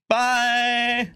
Bye.